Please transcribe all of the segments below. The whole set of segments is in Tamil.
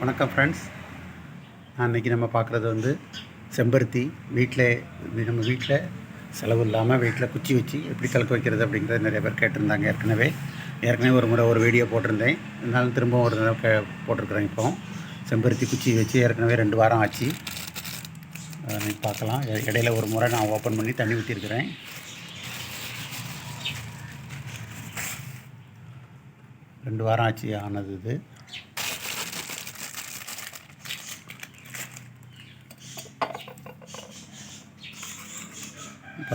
வணக்கம் ஃப்ரெண்ட்ஸ். அன்றைக்கி நம்ம பார்க்குறது வந்து செம்பருத்தி நம்ம வீட்டில் செலவு இல்லாமல் வீட்டில் குச்சி வச்சு எப்படி தழுக்க வைக்கிறது அப்படிங்கிறத நிறைய பேர் கேட்டிருந்தாங்க. ஏற்கனவே ஒரு முறை ஒரு வீடியோ போட்டிருந்தேன். இருந்தாலும் திரும்பவும் ஒரு தடவை போட்டிருக்கிறேன். இப்போ செம்பருத்தி குச்சி வச்சு ஏற்கனவே 2 வாரம் ஆச்சு. பார்க்கலாம். இடையில ஒரு முறை நான் ஓப்பன் பண்ணி தண்ணி ஊற்றிருக்கிறேன். ரெண்டு வாரம் ஆச்சு ஆனது இது.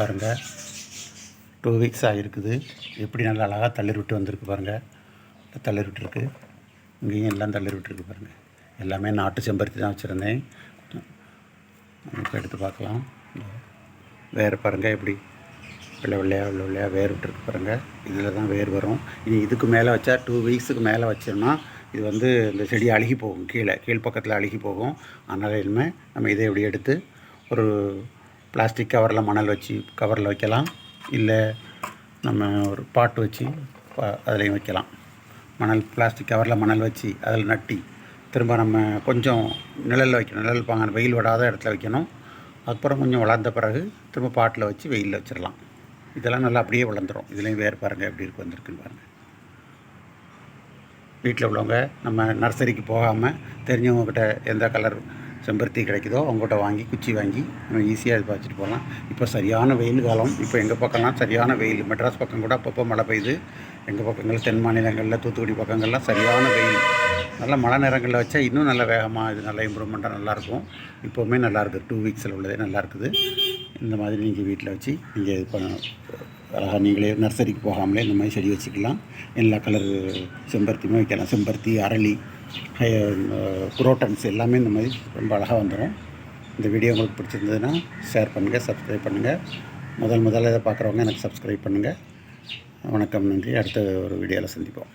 பாருங்கள், 2 வீக்ஸ் ஆகிருக்குது. எப்படி நல்லா அழகாக தள்ளி விட்டு வந்திருக்கு பாருங்கள். தள்ளி விட்டுருக்கு, இங்கேயும் எல்லாம் தள்ளி விட்டுருக்கு பாருங்கள். எல்லாமே நாட்டு செம்பருத்தி தான் வச்சுருந்தேன். இப்போ எடுத்து பார்க்கலாம். வேர் பாருங்கள், எப்படி வெள்ளையாக வேர் விட்டுருக்கு பாருங்கள். இதில் தான் வேர் வரும். இனி இதுக்கு மேலே வச்சா 2 வீக்ஸுக்கு மேலே வச்சோம்னா இது வந்து இந்த செடி அழுகி போகும், கீழ் பக்கத்தில் அழுகி போகும். அதனால் இனிமேல் நம்ம இதை எப்படி எடுத்து ஒரு பிளாஸ்டிக் கவரில் வைக்கலாம். இல்லை நம்ம ஒரு பாட்டு வச்சு அதுலேயும் வைக்கலாம். பிளாஸ்டிக் கவரில் மணல் வச்சு அதில் நட்டி திரும்ப நம்ம கொஞ்சம் நிழலில் வைக்கணும். நிழல் பாங்க, வெயில் விடாத இடத்துல வைக்கணும். அதுக்கப்புறம் கொஞ்சம் வளர்ந்த பிறகு திரும்ப பாட்டில் வச்சு வெயிலில் வச்சிடலாம். இதெல்லாம் நல்லா அப்படியே வளர்ந்துடும். இதுலேயும் வேறு பாருங்கள் எப்படி இருக்கு வந்திருக்குன்னு பாருங்கள். வீட்டில் உள்ளவங்க நம்ம நர்சரிக்கு போகாமல் தெரிஞ்சவங்கக்கிட்ட எந்த கலர் செம்பருத்தி கிடைக்குதோ அவங்ககிட்ட வாங்கி குச்சி வாங்கி நம்ம ஈஸியாக இது வச்சுட்டு போகலாம். இப்போ சரியான வெயில் காலம். இப்போ எங்கள் பக்கம்லாம் சரியான வெயில். மெட்ராஸ் பக்கம் கூட அப்பப்போ மழை பெய்யுது. எங்கள் பக்கங்கள் தென் மாநிலங்களில் தூத்துக்குடி பக்கங்கள்லாம் சரியான வெயில். நல்லா மழை நேரங்களில் வச்சா இன்னும் நல்லா வேகமாக இது நல்லா இம்ப்ரூவ்மெண்ட்டாக நல்லாயிருக்கும். இப்போவுமே நல்லாயிருக்கு. 2 வீக்ஸில் உள்ளதே நல்லாயிருக்குது. இந்த மாதிரி நீங்கள் வீட்டில் வச்சு நீங்கள் இது பண்ண அழகாக நீங்களே நர்சரிக்கு போகாமலே இந்த மாதிரி செடி வச்சுக்கலாம். எல்லா கலர் செம்பருத்தியுமே வைக்கலாம். செம்பருத்தி, அரளி, குரோட்டன்ஸ் எல்லாமே இந்த மாதிரி ரொம்ப அழகாக வந்துடும். இந்த வீடியோ உங்களுக்கு பிடிச்சிருந்ததுன்னா ஷேர் பண்ணுங்கள், சப்ஸ்கிரைப் பண்ணுங்கள். முதல்ல இதை பார்க்குறவங்க எனக்கு சப்ஸ்கிரைப் பண்ணுங்கள். வணக்கம், நன்றி. அடுத்த ஒரு வீடியோவில் சந்திப்போம்.